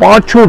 5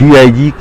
DIG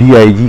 DIG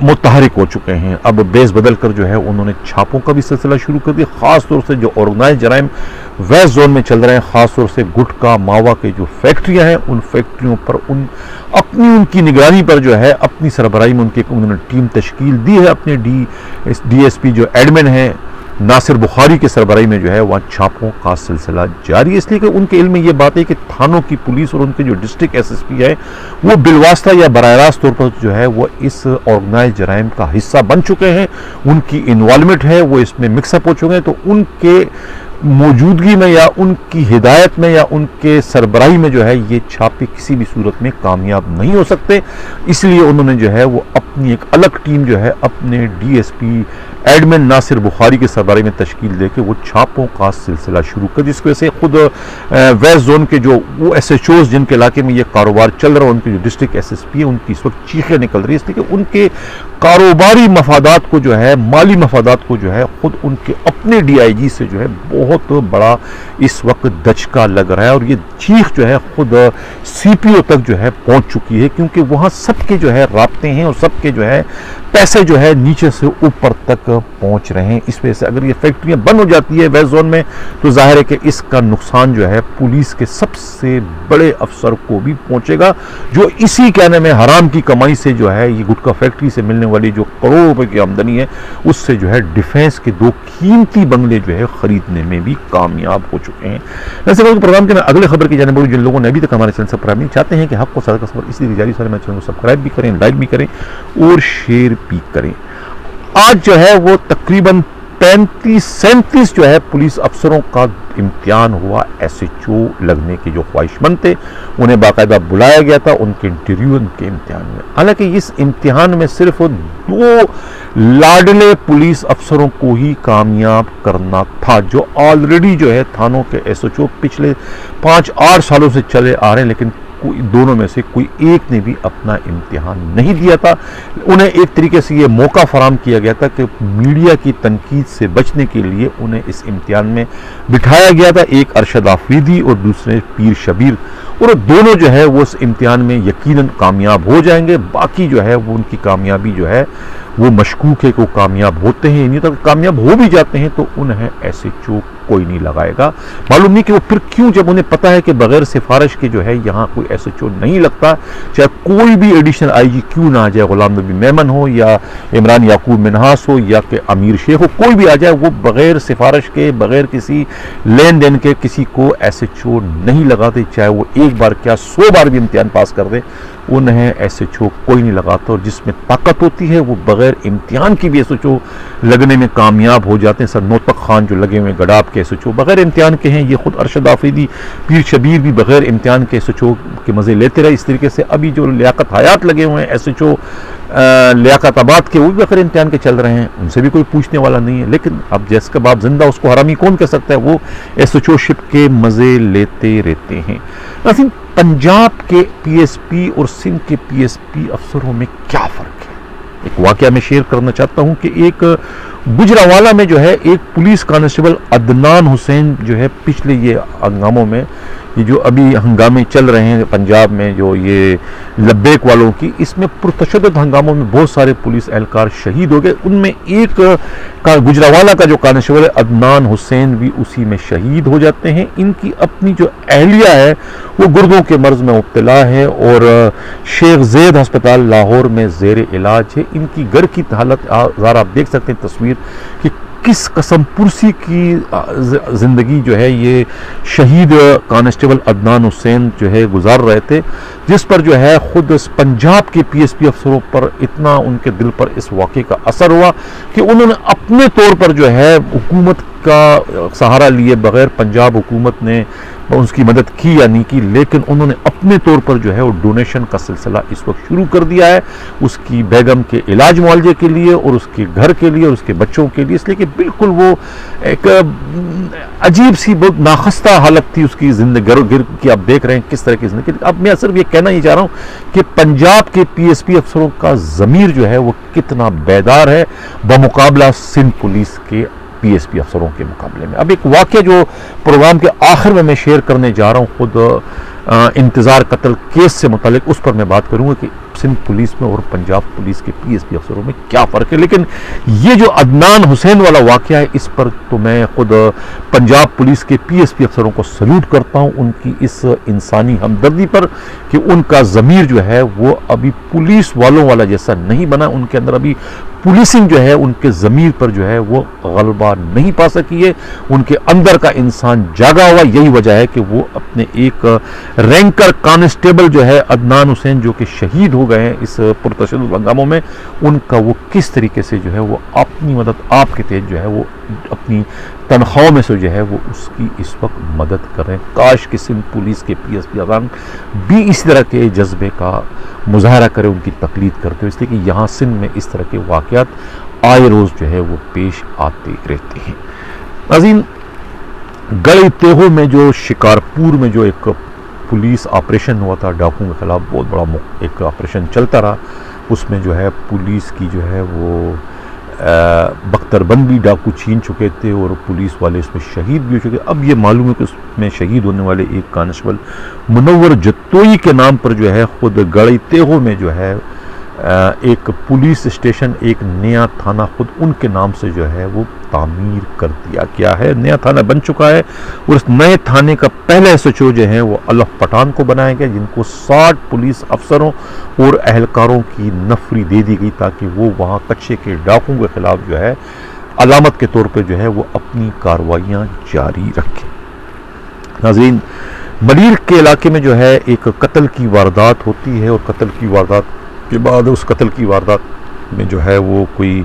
متحرک ہو چکے ہیں. اب بیس بدل کر جو ہے انہوں نے چھاپوں کا بھی سلسلہ شروع کر دیا, خاص طور سے جو آرگنائز جرائم ویسٹ زون میں چل رہے ہیں, خاص طور سے گٹکا ماوا کے جو فیکٹریاں ہیں, ان فیکٹریوں پر ان کی نگرانی پر جو ہے اپنی سربراہی میں انہوں نے ٹیم تشکیل دی ہے. اپنے ڈی ایس پی جو ایڈمن ہیں ناصر بخاری کے سربراہی میں جو ہے وہاں چھاپوں کا سلسلہ جاری ہے, اس لیے کہ ان کے علم میں یہ بات ہے کہ تھانوں کی پولیس اور ان کے جو ڈسٹرکٹ ایس ایس پی ہے وہ بالواسطہ یا براہ راست طور پر جو ہے وہ اس آرگنائز جرائم کا حصہ بن چکے ہیں, ان کی انوالومنٹ ہے, وہ اس میں مکس اپ ہو چکے ہیں. تو ان کے موجودگی میں یا ان کی ہدایت میں یا ان کے سربراہی میں جو ہے یہ چھاپے کسی بھی صورت میں کامیاب نہیں ہو سکتے. اس لیے انہوں نے جو ہے وہ اپنی ایک الگ ٹیم جو ہے اپنے ڈی ایس پی ایڈمن ناصر بخاری کے سربراہی میں تشکیل دے کے وہ چھاپوں کا سلسلہ شروع کر, جس کی وجہ سے خود ویسٹ زون کے جو وہ ایس ایچ اوز جن کے علاقے میں یہ کاروبار چل رہا ہے, ان کے جو ڈسٹرکٹ ایس ایس پی ہے, ان کی اس وقت چیخیں نکل رہی ہے, اس لیے کہ ان کے کاروباری مفادات کو جو ہے, مالی مفادات کو جو ہے خود ان کے اپنے ڈی آئی جی سے جو ہے بہت بڑا اس وقت دھچکا لگ رہا ہے. اور یہ چیخ جو ہے خود سی پی او تک جو ہے پہنچ چکی ہے, کیونکہ وہاں سب کے جو ہے رابطے ہیں اور سب کے جو ہے پیسے جو ہے نیچے سے اوپر تک پہنچ رہے ہیں. اس وجہ سے اگر یہ فیکٹریاں بند ہو جاتی ہے ویسٹ زون میں تو ظاہر ہے کہ اس کا نقصان جو ہے پولیس کے سب سے بڑے افسر کو بھی پہنچے گا, جو اسی کہنے میں حرام کی کمائی سے جو ہے یہ گٹکا فیکٹری سے ملنے والی جو کروڑ روپے کی آمدنی ہے اس سے جو ہے ڈیفینس کے 2 قیمتی بنگلے جو ہے خریدنے میں بھی کامیاب ہو چکے ہیں. ویسے پروگرام کے میں اگلے خبر کی جانب بڑھوں. جن لوگوں نے ابھی تک ہمارے چینل سبسکرائب نہیں چاہتے ہیں کہ حق و صدقہ خبر اس لیے جاری سارے میں چینل کو سبسکرائب بھی کریں, لائک بھی کریں اور شیئر بھی کریں. آج جو ہے وہ تقریباً 35-37 جو ہے پولیس افسروں کا امتحان ہوا. ایس ایچ او لگنے کے جو خواہش مند تھے انہیں باقاعدہ بلایا گیا تھا ان کے انٹرویو, ان کے امتحان میں. حالانکہ اس امتحان میں صرف 2 لاڈلے پولیس افسروں کو ہی کامیاب کرنا تھا, جو آلریڈی جو ہے تھانوں کے ایس ایچ او پچھلے 5-8 سالوں سے چلے آ رہے ہیں, لیکن دونوں میں سے کوئی ایک نے بھی اپنا امتحان نہیں دیا تھا. انہیں ایک طریقے سے یہ موقع فراہم کیا گیا تھا کہ میڈیا کی تنقید سے بچنے کے لیے انہیں اس امتحان میں بٹھایا گیا تھا. ایک ارشد آفریدی اور دوسرے پیر شبیر, اور دونوں جو ہے وہ اس امتحان میں یقیناً کامیاب ہو جائیں گے. باقی جو ہے وہ ان کی کامیابی جو ہے وہ مشکوک ہے کہ وہ کامیاب ہوتے ہیں, نہیں تو کامیاب ہو بھی جاتے ہیں تو انہیں ایسے چوک کوئی نہیں لگائے گا. معلوم نہیں کہ وہ پھر کیوں, جب انہیں پتا ہے کہ بغیر سفارش کے جو ہے یہاں کوئی ایسے چو نہیں لگتا, چاہے کوئی بھی ایڈیشنل آئی جی کیوں نہ آ جائے, غلام نبی میمن ہو یا عمران یعقوب منہاس ہو یا کہ امیر شیخ ہو, کوئی بھی آ جائے, وہ بغیر سفارش کے بغیر کسی لین دین کے کسی کو ایسے چو نہیں لگاتے. چاہے وہ ایک بار کیا 100 بار بھی امتحان پاس کر دے, انہیں ایسے چو کوئی نہیں لگاتا. اور جس میں طاقت ہوتی ہے وہ بغیر امتحان کی بھی ایسے چو لگنے میں کامیاب ہو جاتے ہیں. سر نوتق خان جو لگے ہوئے گڈاب کے ایسے چو بغیر امتحان کے ہیں, یہ خود ارشد آفریدی, پیر شبیر بھی بغیر امتحان کے ایسے چو کے مزے لیتے رہے. اس طریقے سے ابھی جو لیاقت حیات لگے ہوئے ہیں ایسے چو لیاقت آباد کے, وہ بھی بغیر امتحان کے چل رہے ہیں, ان سے بھی کوئی پوچھنے والا نہیں ہے. لیکن اب جس کا باپ زندہ اس کو حرامی کون کہہ سکتا ہے, وہ ایسے چو شپ کے مزے لیتے رہتے ہیں. ناظرین, پنجاب کے پی ایس پی اور سندھ کے پی ایس پی افسروں میں کیا فرق ہے؟ ایک واقعہ میں شیئر کرنا چاہتا ہوں کہ ایک گجرانوالہ میں جو ہے ایک پولیس کانسٹیبل عدنان حسین جو ہے پچھلے یہ ہنگاموں میں, یہ جو ابھی ہنگامے چل رہے ہیں پنجاب میں جو یہ لبیک والوں کی, اس میں پرتشدد ہنگاموں میں بہت سارے پولیس اہلکار شہید ہو گئے. ان میں ایک گجرانوالہ کا جو کانسٹیبل ہے عدنان حسین بھی اسی میں شہید ہو جاتے ہیں. ان کی اپنی جو اہلیہ ہے وہ گردوں کے مرض میں مبتلا ہے اور شیخ زید ہسپتال لاہور میں زیر علاج ہے. ان کی گھر کی حالت ذرا آپ دیکھ سکتے ہیں تصویر کہ کس قسم پرسی کی زندگی جو ہے یہ شہید کانسٹیبل عدنان حسین جو ہے گزار رہے تھے, جس پر جو ہے خود پنجاب کے پی ایس پی افسروں پر اتنا ان کے دل پر اس واقعے کا اثر ہوا کہ انہوں نے اپنے طور پر جو ہے حکومت کا سہارا لیے بغیر, پنجاب حکومت نے اس کی مدد کی یا نہیں کی, لیکن انہوں نے اپنے طور پر جو ہے وہ ڈونیشن کا سلسلہ اس وقت شروع کر دیا ہے اس کی بیگم کے علاج معالجے کے لیے اور اس کے گھر کے لیے اور اس کے بچوں کے لیے. اس لیے کہ بالکل وہ ایک عجیب سی بہت ناخستہ حالت تھی اس کی زندگی کی. آپ دیکھ رہے ہیں کس طرح کی زندگی. اب میں صرف یہ کہنا ہی چاہ رہا ہوں کہ پنجاب کے پی ایس پی افسروں کا ضمیر جو ہے وہ کتنا بیدار ہے بمقابلہ سندھ پولیس کے پی ایس پی افسروں کے مقابلے میں. اب ایک واقعہ جو پروگرام کے آخر میں شیئر کرنے جا رہا ہوں, خود انتظار قتل کیس سے متعلق اس پر میں بات کروں گا کہ سندھ پولیس میں اور پنجاب پولیس کے پی ایس پی افسروں میں کیا فرق ہے. لیکن یہ جو عدنان حسین والا واقعہ ہے اس پر تو میں خود پنجاب پولیس کے پی ایس پی افسروں کو سلوٹ کرتا ہوں ان کی اس انسانی ہمدردی پر کہ ان کا ضمیر جو ہے وہ ابھی پولیس والوں والا جیسا نہیں بنا. ان کے اندر ابھی پولیسنگ جو ہے ان کے ضمیر پر جو ہے وہ غلبہ نہیں پا سکی ہے. ان کے اندر کا انسان جاگا ہوا. یہی وجہ ہے کہ وہ اپنے ایک رینکر کانسٹیبل جو ہے عدنان حسین جو کہ شہید ہو گئے ہیں اس پرتشدد ہنگاموں میں, ان کا وہ کس طریقے سے جو ہے وہ اپنی مدد آپ کے تحت جو ہے وہ اپنی تنخواہوں میں سے جو ہے وہ اس کی اس وقت مدد کر رہے ہیں. کاش کہ سندھ پولیس کے پی ایس پی افسران بھی اس طرح کے جذبے کا مظاہرہ کرے, ان کی تقلید کرتے ہو, اس لیے کہ یہاں سندھ میں اس طرح کے واقعات آئے روز جو ہے وہ پیش آتے رہتے ہیں. ناظرین, گڑھی تیہو میں جو شکارپور میں جو ایک پولیس آپریشن ہوا تھا ڈاکوؤں کے خلاف, بہت بڑا ایک آپریشن چلتا رہا, اس میں جو ہے پولیس کی جو ہے وہ بختر بند بھی ڈاکو چھین چکے تھے اور پولیس والے اس میں شہید بھی ہو چکے. اب یہ معلوم ہے کہ اس میں شہید ہونے والے ایک کانسٹیبل منور جتوئی کے نام پر جو ہے خود گڑھی تیہو میں جو ہے ایک پولیس اسٹیشن, ایک نیا تھانہ خود ان کے نام سے جو ہے وہ تعمیر کر دیا گیا ہے. نیا تھانہ بن چکا ہے اور اس نئے تھانے کا پہلا SHO جو ہے وہ الف پٹھان کو بنایا گیا, جن کو 60 پولیس افسروں اور اہلکاروں کی نفری دے دی گئی تاکہ وہ وہاں کچے کے ڈاکوؤں کے خلاف جو ہے علامت کے طور پہ جو ہے وہ اپنی کارروائیاں جاری رکھیں. ناظرین, ملیر کے علاقے میں جو ہے ایک قتل کی واردات ہوتی ہے اور قتل کی واردات کے بعد اس قتل کی واردات میں جو ہے وہ کوئی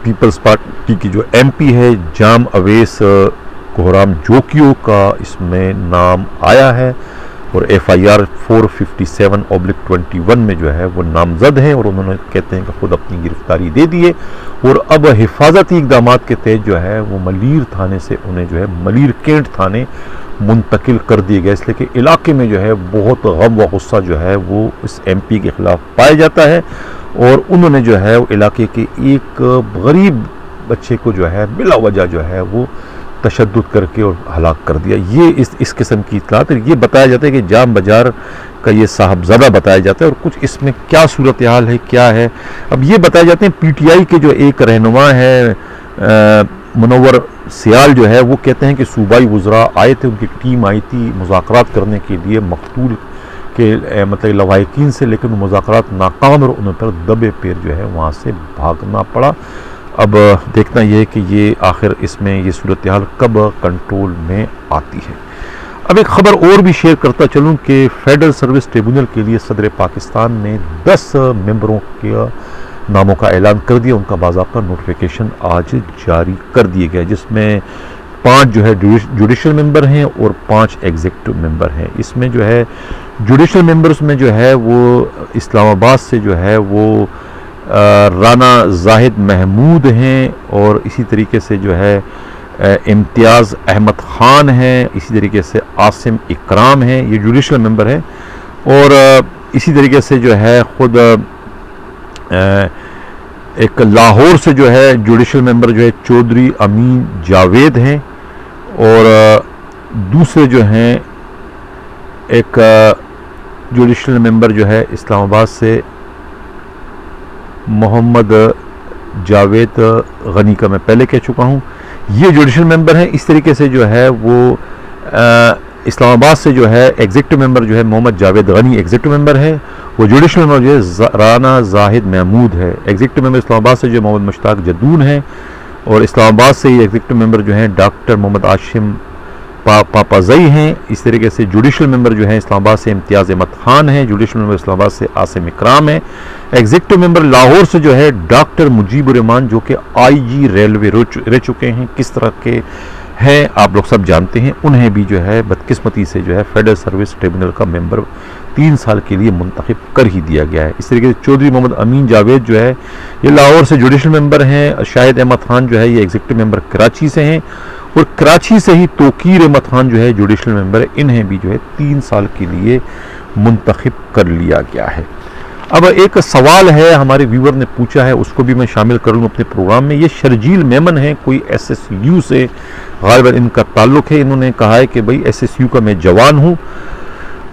پیپلز پارٹی کی جو MP ہے جام اویس کوہرام جوکیو کا اس میں نام آیا ہے اور FIR 457/21 میں جو ہے وہ نامزد ہیں اور انہوں نے کہتے ہیں کہ خود اپنی گرفتاری دے دیے اور اب حفاظتی اقدامات کے تحت جو ہے وہ ملیر تھانے سے انہیں جو ہے ملیر کینٹ تھانے منتقل کر دیے گئے, اس لیے کہ علاقے میں جو ہے بہت غم و غصہ جو ہے وہ اس MP کے خلاف پایا جاتا ہے اور انہوں نے جو ہے علاقے کے ایک غریب بچے کو جو ہے بلا وجہ جو ہے وہ تشدد کر کے اور ہلاک کر دیا. یہ اس قسم کی اطلاعات, یہ بتایا جاتا ہے کہ جام بازار کا یہ صاحبزادہ بتایا جاتا ہے اور کچھ اس میں کیا صورتحال ہے کیا ہے. اب یہ بتایا جاتے ہیں PTI کے جو ایک رہنما ہے منور سیال جو ہے وہ کہتے ہیں کہ صوبائی وزراء آئے تھے, ان کی ٹیم آئی تھی مذاکرات کرنے کے لیے مقتول کے مطلب لواحقین سے, لیکن وہ مذاکرات ناکام اور انہیں پر دبے پیر جو ہے وہاں سے بھاگنا پڑا. اب دیکھنا یہ ہے کہ یہ آخر اس میں یہ صورتحال کب کنٹرول میں آتی ہے. اب ایک خبر اور بھی شیئر کرتا چلوں کہ فیڈرل سروس ٹریبونل کے لیے صدر پاکستان نے 10 ممبروں کے ناموں کا اعلان کر دیا. ان کا باضابطہ نوٹیفیکیشن آج جاری کر دیے گئے, جس میں 5 جو ہے جوڈیشل ممبر ہیں اور 5 ایگزیکٹو ممبر ہیں. اس میں جو ہے جوڈیشل ممبرز میں جو ہے وہ اسلام آباد سے جو ہے وہ رانا زاہد محمود ہیں اور اسی طریقے سے جو ہے امتیاز احمد خان ہیں, اسی طریقے سے عاصم اکرام ہیں, یہ جوڈیشل ممبر ہیں. اور اسی طریقے سے جو ہے خود ایک لاہور سے جو ہے جوڈیشل ممبر جو ہے چودھری امین جاوید ہیں اور دوسرے جو ہیں ایک جوڈیشل ممبر جو ہے اسلام آباد سے محمد جاوید غنی کا میں پہلے کہہ چکا ہوں, یہ جوڈیشل ممبر ہیں. اس طریقے سے جو ہے وہ اسلام آباد سے جو ہے ایگزیکٹو ممبر جو ہے محمد جاوید غنی ایگزیکٹو ممبر ہے, وہ جوڈیشل ممبر جو ہے رانا زاہد محمود ہے. ایگزیکٹو ممبر اسلام آباد سے جو محمد مشتاق جدون ہے اور اسلام آباد سے یہ ایگزیکٹو ممبر جو ہیں ڈاکٹر محمد عاشم پاپازئی ہیں. اس طریقے سے جوڈیشل ممبر جو ہیں اسلام آباد سے امتیاز احمد خان ہیں, جوڈیشل ممبر اسلام آباد سے عاصم اکرام ہیں. ایگزیکٹو ممبر لاہور سے جو ہے ڈاکٹر مجیب الرحمان جو کہ IG ریلوے رہ چکے ہیں, کس طرح کے ہیں آپ لوگ سب جانتے ہیں. انہیں بھی جو ہے بدقسمتی سے جو ہے فیڈرل سروس ٹریبونل کا ممبر 3 سال کے لیے منتخب کر ہی دیا گیا ہے. اس طریقے سے چودھری محمد امین جاوید جو ہے یہ لاہور سے جوڈیشل ممبر ہیں. شاہد احمد خان جو ہے یہ ایگزیکٹو ممبر کراچی سے ہیں اور کراچی سے ہی توقیر احمد خان جو ہے جوڈیشل ممبر ہے, انہیں بھی جو ہے 3 سال کے لیے منتخب کر لیا گیا ہے. اب ایک سوال ہے ہمارے ویور نے پوچھا ہے, اس کو بھی میں شامل کروں اپنے پروگرام میں. یہ شرجیل میمن ہے, کوئی SSU سے غالباً ان کا تعلق ہے. انہوں نے کہا ہے کہ بھئی SSU کا میں جوان ہوں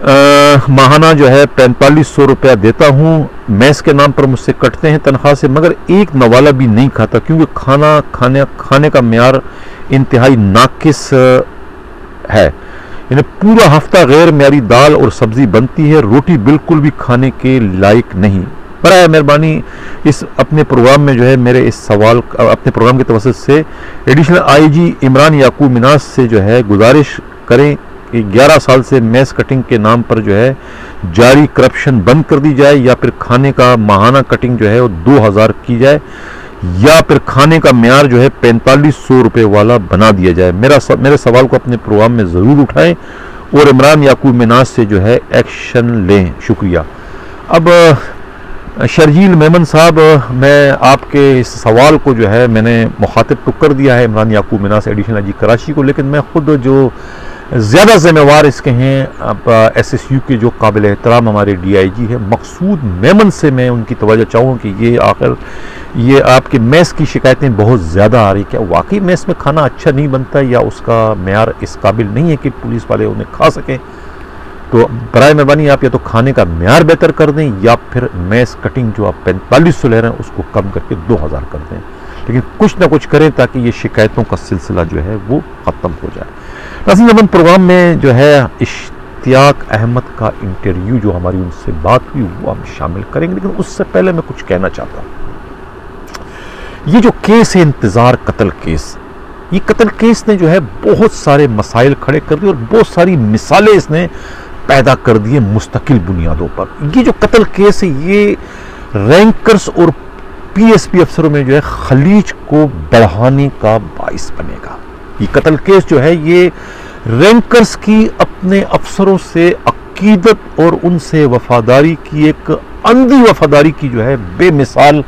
ماہانہ جو ہے 4500 روپیہ دیتا ہوں، میس کے نام پر مجھ سے کٹتے ہیں تنخواہ سے، مگر ایک نوالا بھی نہیں کھاتا کیونکہ کھانے کا معیار انتہائی ناقص ہے، یعنی پورا ہفتہ غیر معیاری دال اور سبزی بنتی ہے، روٹی بالکل بھی کھانے کے لائق نہیں۔ برائے مہربانی اس اپنے پروگرام میں جو ہے میرے اس سوال اپنے پروگرام کے توسط سے ایڈیشنل آئی جی عمران یعقوب مناس سے جو ہے گزارش کریں کہ 11 سال سے میس کٹنگ کے نام پر جو ہے جاری کرپشن بند کر دی جائے، یا پھر کھانے کا ماہانہ کٹنگ جو ہے وہ 2000 کی جائے، یا پھر کھانے کا معیار جو ہے 4500 روپے والا بنا دیا جائے۔ میرے سوال کو اپنے پروگرام میں ضرور اٹھائیں اور عمران یعقوب مناس سے جو ہے ایکشن لیں۔ شکریہ۔ اب شرجیل میمن صاحب، میں آپ کے اس سوال کو جو ہے میں نے مخاطب تو کر دیا ہے عمران یعقوب مناس ایڈیشنل آئی جی کراچی کو، لیکن میں خود جو زیادہ ذمہ وار اس کے ہیں ایس ایس یو کے جو قابل احترام ہمارے ڈی آئی جی ہے مقصود میمن سے میں ان کی توجہ چاہوں کہ یہ آپ کے میس کی شکایتیں بہت زیادہ آ رہی، کیا واقعی میس میں کھانا اچھا نہیں بنتا یا اس کا معیار اس قابل نہیں ہے کہ پولیس والے انہیں کھا سکیں؟ تو برائے مہربانی آپ یا تو کھانے کا معیار بہتر کر دیں، یا پھر میس کٹنگ جو آپ 4500 لے رہے ہیں اس کو کم کر کے 2000 کر دیں، لیکن کچھ نہ کچھ کریں تاکہ یہ شکایتوں کا سلسلہ جو ہے وہ ختم ہو جائے۔ ناظرین، پروگرام میں جو ہے اشتیاق احمد کا انٹرویو جو ہماری ان سے بات ہوئی وہ ہم شامل کریں گے، لیکن اس سے پہلے میں کچھ کہنا چاہتا ہوں۔ یہ جو کیس ہے انتظار قتل کیس، یہ قتل کیس نے جو ہے بہت سارے مسائل کھڑے کر دیے اور بہت ساری مثالیں اس نے پیدا کر دیے مستقل بنیادوں پر۔ یہ جو قتل کیس ہے یہ رینکرز اور پی ایس پی افسروں میں جو ہے خلیج کو بڑھانے کا باعث بنے گا۔ یہ قتل کیس جو ہے یہ رینکرز کی اپنے افسروں سے عقیدت اور ان سے وفاداری کی ایک اندھی وفاداری کی جو ہے بے مثال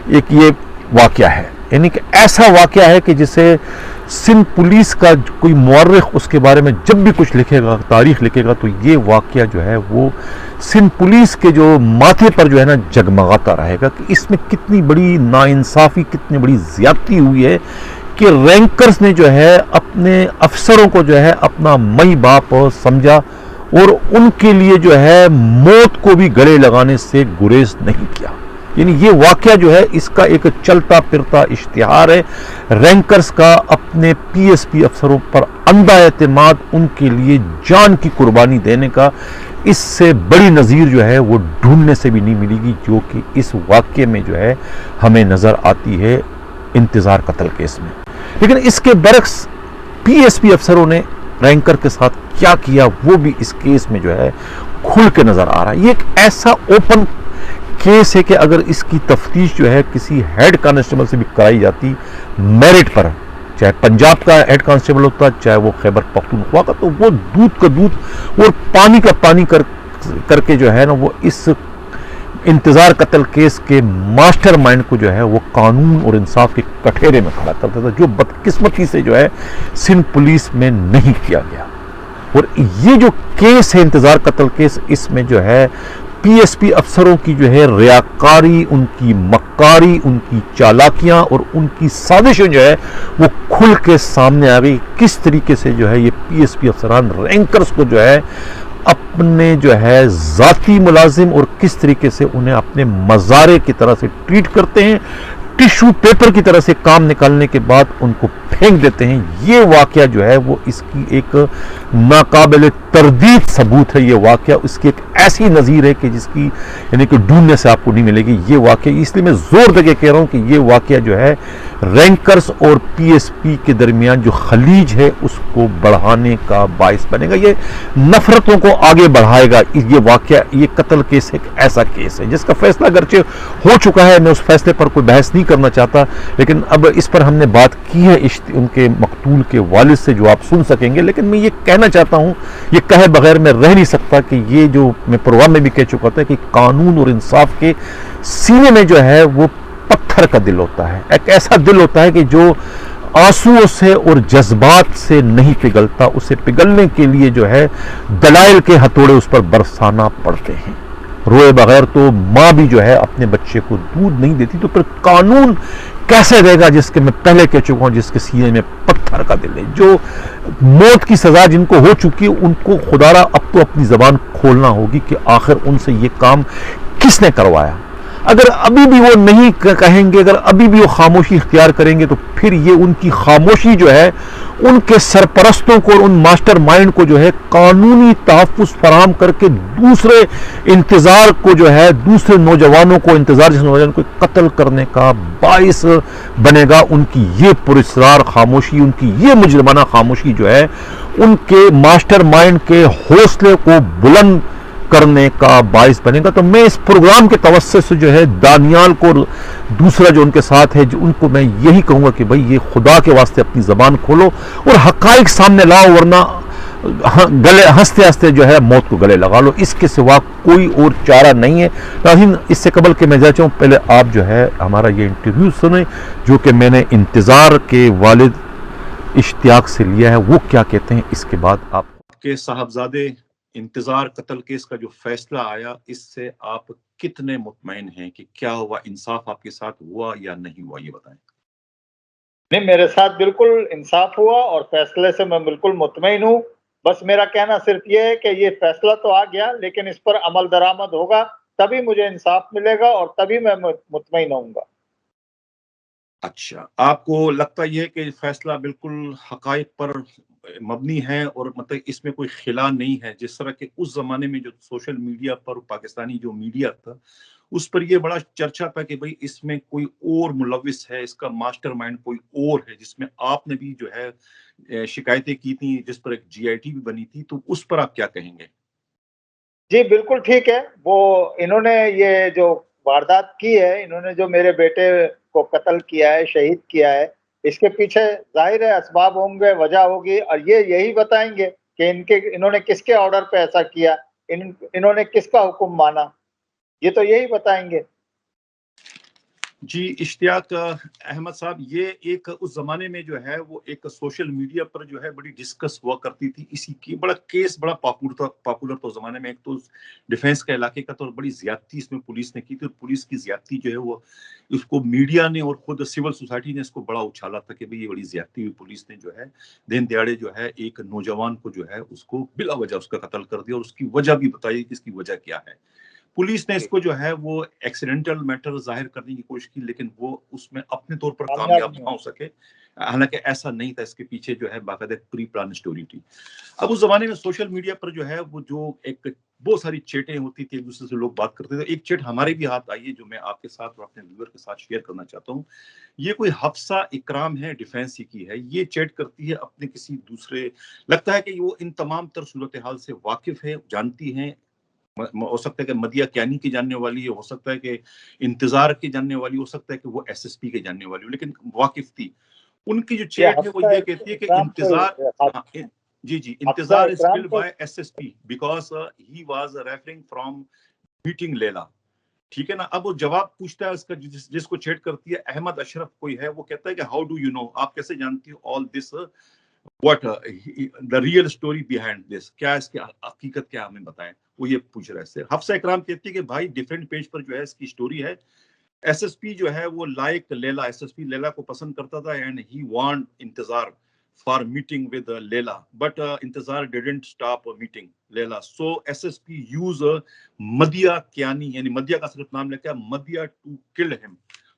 ایک یہ واقعہ ہے، یعنی کہ ایسا واقعہ ہے کہ جسے سندھ پولیس کا کوئی مورخ اس کے بارے میں جب بھی کچھ لکھے گا، تاریخ لکھے گا، تو یہ واقعہ جو ہے وہ سندھ پولیس کے جو ماتھے پر جو ہے نا جگمگاتا رہے گا کہ اس میں کتنی بڑی ناانصافی، کتنی بڑی زیادتی ہوئی ہے کہ رینکرز نے جو ہے اپنے افسروں کو جو ہے اپنا مئی باپ سمجھا اور ان کے لیے جو ہے موت کو بھی گلے لگانے سے گریز نہیں کیا۔ یعنی یہ واقعہ جو ہے اس کا ایک چلتا پھرتا اشتہار ہے رینکرز کا اپنے پی ایس پی افسروں پر اندھا اعتماد، ان کے لیے جان کی قربانی دینے کا۔ اس سے بڑی نظیر جو ہے وہ ڈھونڈنے سے بھی نہیں ملے گی جو کہ اس واقعے میں جو ہے ہمیں نظر آتی ہے انتظار قتل کیس میں۔ لیکن اس کے برعکس پی ایس پی افسروں نے رینکر کے ساتھ کیا کیا وہ بھی اس کیس میں جو ہے کھل کے نظر آ رہا ہے۔ یہ ایک ایسا اوپن کیس ہے کہ اگر اس کی تفتیش جو ہے کسی ہیڈ کانسٹیبل سے بھی کرائی جاتی میرٹ پر، چاہے پنجاب کا ہیڈ کانسٹیبل ہوتا چاہے وہ خیبر پختونخوا کا، تو وہ دودھ کا دودھ اور پانی کا پانی کر کے جو ہے نا وہ اس انتظار قتل کیس کے ماسٹر مائنڈ کو جو ہے وہ قانون اور انصاف کے کٹہرے میں کھڑا کرتا تھا، جو بدقسمتی سے جو ہے سندھ پولیس میں نہیں کیا گیا۔ اور یہ جو کیس ہے انتظار قتل کیس، اس میں جو ہے پی ایس پی افسروں کی جو ہے ریاکاری، ان کی مکاری، ان کی چالاکیاں اور ان کی سازشیں جو ہے وہ کھل کے سامنے آ گئی۔ کس طریقے سے جو ہے یہ پی ایس پی افسران رینکرز کو جو ہے اپنے جو ہے ذاتی ملازم اور کس طریقے سے انہیں اپنے مزارے کی طرح سے ٹریٹ کرتے ہیں، ٹیشو پیپر کی طرح سے کام نکالنے کے بعد ان کو پھینک دیتے ہیں۔ یہ واقعہ جو ہے وہ اس کی ایک ناقابل تردید ثبوت ہے۔ یہ واقعہ اس کی ایک ایسی نظیر ہے کہ جس کی یعنی کہ ڈھونڈنے سے آپ کو نہیں ملے گی یہ واقعہ۔ اس لیے میں زور دے کے کہہ رہا ہوں کہ یہ واقعہ جو ہے رینکرز اور پی ایس پی کے درمیان جو خلیج ہے اس کو بڑھانے کا باعث بنے گا، یہ نفرتوں کو آگے بڑھائے گا۔ یہ واقعہ، یہ قتل کیس ایک ایسا کیس ہے جس کا فیصلہ اگرچہ ہو چکا ہے، میں اس فیصلے پر کوئی بحث نہیں کرنا چاہتا، لیکن اب اس پر ہم نے بات کی ہے ان کے مقتول کے والد سے جو آپ سن سکیں گے۔ لیکن میں یہ کہنا چاہتا ہوں، یہ کہے بغیر میں رہ نہیں سکتا کہ یہ جو میں پروگرام میں بھی کہہ چکا تھا کہ قانون اور انصاف کے سینے میں جو ہے وہ پتھر کا دل ہوتا ہے، ایک ایسا دل ہوتا ہے کہ جو آنسوؤں سے اور جذبات سے نہیں پگھلتا، اسے پگھلنے کے لیے جو ہے دلائل کے ہتھوڑے اس پر برسانا پڑتے ہیں۔ روئے بغیر تو ماں بھی جو ہے اپنے بچے کو دودھ نہیں دیتی، تو پھر قانون کیسے دے گا جس کے میں پہلے کہہ چکا ہوں جس کے سینے میں پتھر کا دل ہے۔ جو موت کی سزا جن کو ہو چکی ہے ان کو خدا را اب تو تو اپنی زبان کھولنا ہوگی کہ آخر ان سے یہ کام کس نے کروایا. اگر ابھی بھی وہ نہیں کہیں گے, اگر ابھی بھی وہ خاموشی اختیار کریں گے, تو پھر یہ ان کی خاموشی جو ہے ان کے سرپرستوں کو اور ان ماسٹر مائنڈ کو جو ہے قانونی تحفظ فراہم کر کے دوسرے انتظار کو جو ہے, دوسرے نوجوانوں کو, انتظار جس نوجوان کو قتل کرنے کا باعث بنے گا. ان کی یہ پراسرار خاموشی, ان کی یہ مجرمانہ خاموشی جو ہے ان کے ماسٹر مائنڈ کے حوصلے کو بلند کرنے کا باعث بنے گا. تو میں اس پروگرام کے توسط سے جو ہے دانیال کو, دوسرا جو ان کے ساتھ ہے, جو ان کو میں یہی کہوں گا کہ بھائی یہ خدا کے واسطے اپنی زبان کھولو اور حقائق سامنے لاؤ, ورنہ گلے ہنستے ہنستے جو ہے موت کو گلے لگا لو. اس کے سوا کوئی اور چارہ نہیں ہے. ناظرین, اس سے قبل کہ میں جا چاہوں, پہلے آپ جو ہے ہمارا یہ انٹرویو سنیں جو کہ میں نے انتظار کے والد اشتیاق سے لیا ہے. وہ کیا کہتے ہیں, اس کے بعد آپ کے صاحبزادے انتظار قتل کیس کا جو فیصلہ آیا, اس سے آپ کتنے مطمئن ہیں کہ کیا ہوا, انصاف آپ کے ساتھ ہوا یا نہیں ہوا, یہ بتائیں. نہیں, میرے ساتھ بالکل انصاف ہوا اور فیصلے سے میں بالکل مطمئن ہوں. بس میرا کہنا صرف یہ ہے کہ یہ فیصلہ تو آ گیا, لیکن اس پر عمل درآمد ہوگا, تبھی مجھے انصاف ملے گا اور تبھی میں مطمئن ہوں گا. اچھا, آپ کو لگتا یہ ہے کہ فیصلہ بالکل حقائق پر مبنی ہے اور مطلب اس میں کوئی خلا نہیں ہے, جس طرح کہ اس زمانے میں جو سوشل میڈیا پر پاکستانی جو میڈیا تھا اس پر یہ بڑا چرچا تھا کہ بھئی اس میں کوئی اور ملوث ہے, اس کا ماسٹر مائنڈ کوئی اور ہے, جس میں آپ نے بھی جو ہے شکایتیں کی تھیں, جس پر ایک جی آئی ٹی بھی بنی تھی, تو اس پر آپ کیا کہیں گے؟ جی بالکل ٹھیک ہے. وہ انہوں نے یہ جو واردات کی ہے, انہوں نے جو میرے بیٹے کو قتل کیا ہے, شہید کیا ہے, اس کے پیچھے ظاہر ہے اسباب ہوں گے, وجہ ہوگی, اور یہ یہی بتائیں گے کہ انہوں نے کس کے آرڈر پہ ایسا کیا, انہوں نے کس کا حکم مانا, یہ تو یہی بتائیں گے. جی اشتیاق احمد صاحب, یہ ایک اس زمانے میں جو ہے وہ ایک سوشل میڈیا پر جو ہے بڑی ڈسکس ہوا کرتی تھی, اسی کی بڑا کیس بڑا پاپولر تو زمانے میں, ایک تو ڈیفینس کا علاقے کا, تو بڑی زیادتی اس میں پولیس نے کی تھی, اور پولیس کی زیادتی جو ہے وہ اس کو میڈیا نے اور خود سول سوسائٹی نے اس کو بڑا اچھالا تھا کہ بھئی یہ بڑی زیادتی ہوئی, پولیس نے جو ہے دن دیہڑے جو ہے ایک نوجوان کو جو ہے اس کو بلا وجہ اس کا قتل کر دیا, اور اس کی وجہ بھی بتائی کہ اس کی وجہ کیا ہے. پولیس نے اس کو جو ہے وہ ایکسیڈنٹل میٹر ظاہر کرنے کی کوشش کی, لیکن وہ اس میں اپنے طور پر کامیاب نہ ہو سکے, حالانکہ ایسا نہیں تھا, اس کے پیچھے جو ہے باقاعدہ پری پلان سٹوری تھی. اب اس زمانے میں سوشل میڈیا پر جو ہے وہ جو ایک بہت ساری چیٹیں ہوتی تھی, ایک دوسرے سے لوگ بات کرتے تھے. ایک چیٹ ہمارے بھی ہاتھ آئی ہے جو میں آپ کے ساتھ اور اپنے ویور کے ساتھ شیئر کرنا چاہتا ہوں. یہ کوئی حفصہ اکرام ہے, ڈیفینس ہی کی ہے, یہ چیٹ کرتی ہے اپنے کسی دوسرے, لگتا ہے کہ وہ ان تمام تر صورتحال سے واقف ہے, جانتی ہیں, ہو سکتا ہے کہ مدیہ کیانی کی جاننے والی ہے, ہو سکتا ہے کہ انتظار کی جاننے والی, ہو سکتا ہے کہ وہ ایس ایس پی کے جاننے والی ہو, لیکن واقف تھی. ان کی جو چیٹ ہے وہ یہ کہتی ہے کہ انتظار, جی انتظار is killed by SSP because he was referring from meeting لیلا, ٹھیک ہے نا. اب وہ جواب پوچھتا ہے اس کا, جس کو چیٹ کرتی ہے احمد اشرف کوئی ہے, وہ کہتا ہے کہ ہاؤ ڈو یو نو, آپ کیسے جانتی ہو آل دس, what the real story behind this, کیا اس کی حقیقت کیا, ہمیں بتائیں. وہ یہ پوچھ رہے تھے. حفصہ اکرام کہتی ہے کہ بھائی ڈیفرنٹ پیج پر جو ہے اس کی سٹوری ہے, ایس ایس پی جو ہے وہ like Leela, S S P Leela کو پسند کرتا تھا, and he want Intezar for meeting with Leela, but Intezar didn't stop meeting Leela, so S S P use Madiha Kiyani, یعنی مدیہ کا صرف نام لے مدیہ ٹو کل ہم.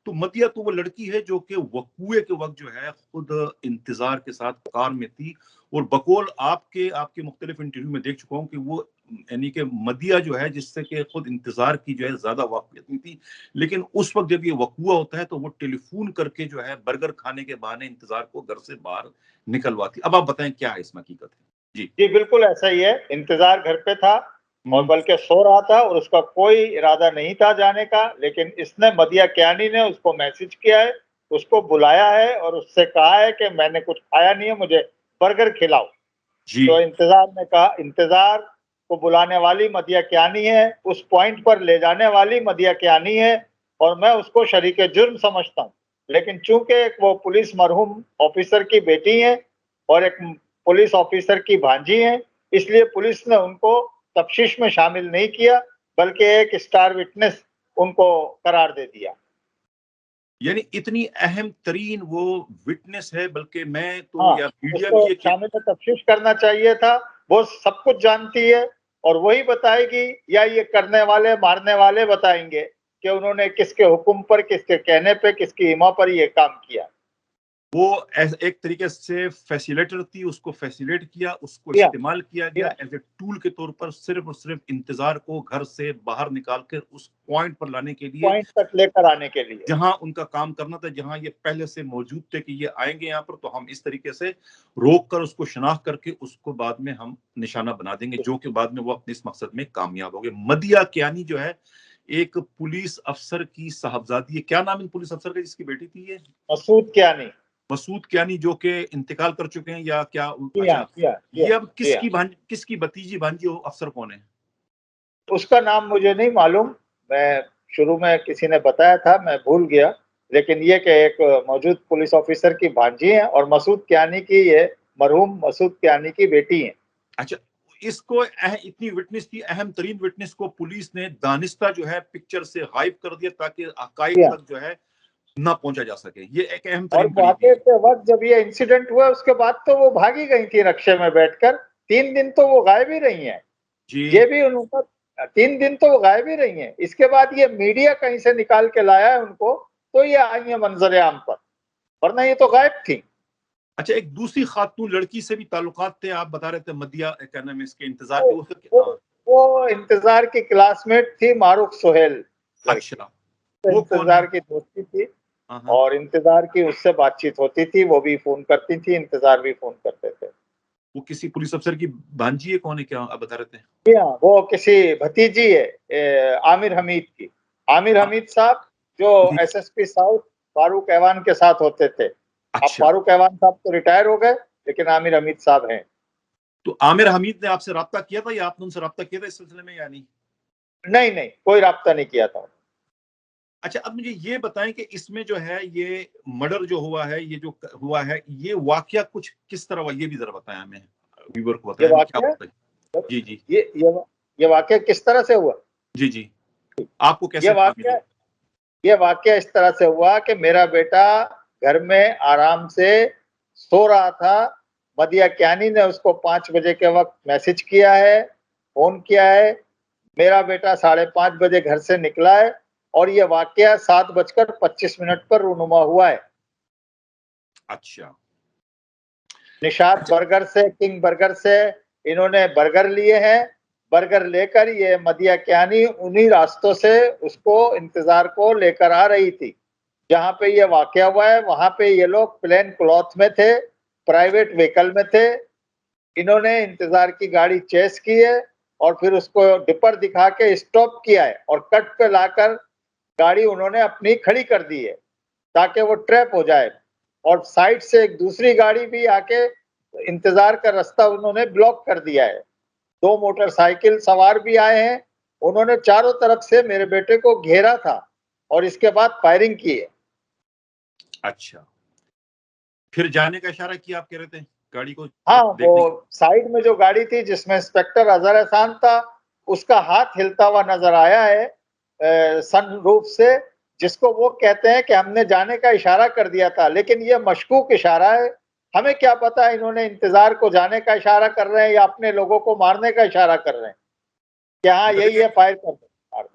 تو مدیہ تو وہ لڑکی ہے جو کہ وقوعے کے وقت جو ہے خود انتظار کے ساتھ کار میں تھی, اور بقول آپ کے مختلف انٹرویو میں دیکھ چکا ہوں کہ وہ یعنی کہ مدیہ جو ہے جس سے کہ خود انتظار کی جو ہے زیادہ واقفیت نہیں تھی, لیکن اس وقت جب یہ وقوعہ ہوتا ہے تو وہ ٹیلی فون کر کے جو ہے برگر کھانے کے بہانے انتظار کو گھر سے باہر نکلواتی. اب آپ بتائیں کیا ہے اس میں حقیقت ہے. جی بالکل ایسا ہی ہے. انتظار گھر پہ تھا اور بلکہ سو رہا تھا, اور اس کا کوئی ارادہ نہیں تھا جانے کا, لیکن اس نے مدیہ کیانی نے اس کو میسج کیا ہے, اس کو بلایا ہے اور اس سے کہا ہے کہ میں نے کچھ کھایا نہیں ہے, مجھے برگر کھلاؤ. تو انتظار نے کہا, انتظار کو بلانے والی مدیہ کیانی ہے, اس پوائنٹ پر لے جانے والی مدیہ کیانی ہے, اور میں اس کو شریک جرم سمجھتا ہوں. لیکن چونکہ وہ پولیس مرحوم آفیسر کی بیٹی ہیں اور ایک پولیس آفیسر کی بھانجی ہیں, اس لیے پولیس نے ان کو تفتیش میں شامل نہیں کیا, بلکہ ایک اسٹار وٹنس ان کو قرار دے دیا. یعنی اتنی اہم ترین وہ وٹنس ہے, بلکہ میں تو یا میڈیا بھی شامل تفتیش کرنا چاہیے تھا, وہ سب کچھ جانتی ہے, اور وہی بتائے گی یا یہ کرنے والے مارنے والے بتائیں گے کہ انہوں نے کس کے حکم پر, کس کے کہنے پہ, کس کی حما پر یہ کام کیا. وہ ایک طریقے سے فیسیلیٹر تھی, اس کو فیسیلیٹ کیا, اس کو یا استعمال کیا گیا ایز اے ٹول کے طور پر, صرف اور صرف انتظار کو گھر سے باہر نکال کر اس پوائنٹ پر لانے کے لیے, پوائنٹ تک لے کر آنے کے لیے, جہاں ان کا کام کرنا تھا, جہاں یہ پہلے سے موجود تھے کہ یہ آئیں گے یہاں پر, تو ہم اس طریقے سے روک کر اس کو شناخت کر کے اس کو بعد میں ہم نشانہ بنا دیں گے, جو کہ بعد میں وہ اپنے اس مقصد میں کامیاب ہو گئے. مدیہ کیانی جو ہے ایک پولیس افسر کی صاحبزادی ہے. کیا نام ہے پولیس افسر کا جس کی بیٹی تھی؟ یہ مسعود کیانی. مسعود کیانی, جو کہ انتقال کر چکے ہیں یا کیا؟ اچھا, یہ اب کس کی بھتیجی بھانجی افسر کون ہے؟ اس کا نام مجھے نہیں معلوم, میں شروع میں کسی نے بتایا تھا, میں بھول گیا, لیکن یہ کہ ایک موجود پولیس آفیسر کی بھانجی ہیں اور مسعود کیانی کی, یہ مرحوم مسعود کیانی کی بیٹی ہیں. اچھا, اس کو اتنی وٹنس تھی, اہم ترین وٹنس کو پولیس نے دانستہ جو ہے پکچر سے غائب کر دیا تاکہ حقائق تک جو ہے نہ پہنچا جا سکے. یہ ایک اہم اور ترین کڑی واقعے تھی. کے وقت جب یہ انسیڈنٹ ہوا اس کے بعد تو وہ بھاگی گئی تھی رکشے میں بیٹھ کر, 3 دن تو وہ غائب ہی رہی ہیں. جی, یہ بھی انہوں کا 3 دن تو وہ غائب ہی رہی ہیں. اس کے بعد یہ میڈیا کہیں سے نکال کے لایا ہے ان کو, تو یہ آئی ہیں منظر عام پر, ورنہ یہ تو غائب تھی. اچھا, ایک دوسری خاتون لڑکی سے بھی تعلقات تھے, آپ بتا رہے تھے مدیہ کیا نام ہے اس کے, انتظار کے, وہ انتظار کی کلاس میٹ تھی, معروف سہیل. اچھا, وہ کون انتظار ہے؟ کی دوستی تھی, اور انتظار کی اس سے بات چیت ہوتی تھی, وہ بھی فون کرتی تھی, انتظار بھی فون کرتے تھے. وہ کسی پولیس افسر کی بھانجی ہے, کون ہے, کیا آپ بتا رہے تھے؟ جی ہاں, وہ کسی بھتیجی ہے عامر حمید کی. عامر حمید صاحب جو ایس ایس پی ساؤتھ فاروق ایوان کے ساتھ ہوتے تھے. اب فاروق ایوان صاحب تو ریٹائر ہو گئے, لیکن عامر حمید صاحب ہیں. تو عامر حمید نے آپ سے رابطہ کیا تھا یا آپ نے ان سے رابطہ کیا تھا اس سلسلے میں یا نہیں؟ نہیں, کوئی رابطہ نہیں کیا تھا. اچھا, اب مجھے یہ بتائیں کہ اس میں جو ہے یہ مرڈر جو ہوا ہے, یہ جو ہوا ہے, یہ واقعہ کچھ کس طرح ہوا, یہ بھی ذرا بتائیں ہمیں, ویور کو بتائیں کیا ہوتا ہے. جی جی, یہ واقعہ کس طرح سے ہوا؟ جی جی, آپ کو کیسے یہ واقعہ اس طرح سے ہوا کہ میرا بیٹا گھر میں آرام سے سو رہا تھا. مدیہ کیانی نے اس کو 5 بجے کے وقت میسج کیا ہے, فون کیا ہے. میرا بیٹا 5:30 بجے گھر سے نکلا ہے, اور یہ واقعہ 7:25 پر رونما ہوا ہے. اچھا, نشاط برگر سے, کنگ برگر سے انہوں نے برگر لیے ہیں. برگر لے کر یہ مدیہ کیانی انہی راستوں سے اس کو انتظار کو لے کر آ رہی تھی. جہاں پہ یہ واقعہ ہوا ہے وہاں پہ یہ لوگ پلین کلوتھ میں تھے, پرائیویٹ وہیکل میں تھے. انہوں نے انتظار کی گاڑی چیس کی ہے, اور پھر اس کو ڈپر دکھا کے اسٹاپ کیا ہے, اور کٹ پہ لا کر گاڑی انہوں نے اپنی کھڑی کر دی ہے تاکہ وہ ٹریپ ہو جائے. اور سائڈ سے ایک دوسری گاڑی بھی آ کے انتظار کا راستہ انہوں نے بلاک کر دیا ہے. 2 موٹر سائیکل سوار بھی آئے ہیں, انہوں نے چاروں طرف سے میرے بیٹے کو گھیرا تھا اور اس کے بعد فائرنگ کی ہے. اچھا, پھر جانے کا اشارہ کیا آپ کہہ رہے تھے گاڑی کو؟ ہاں, وہ سائیڈ میں جو گاڑی تھی جس میں انسپیکٹر اظہر احسان تھا, اس کا ہاتھ ہلتا ہوا نظر آیا ہے سن روف سے, جس کو وہ کہتے ہیں کہ ہم نے جانے کا اشارہ کر دیا تھا, لیکن یہ مشکوک اشارہ ہے. ہمیں کیا پتا انہوں نے انتظار کو جانے کا اشارہ کر رہے ہیں یا اپنے لوگوں کو مارنے کا اشارہ کر رہے ہیں, کہ ہاں یہی ہے فائر کر دیں.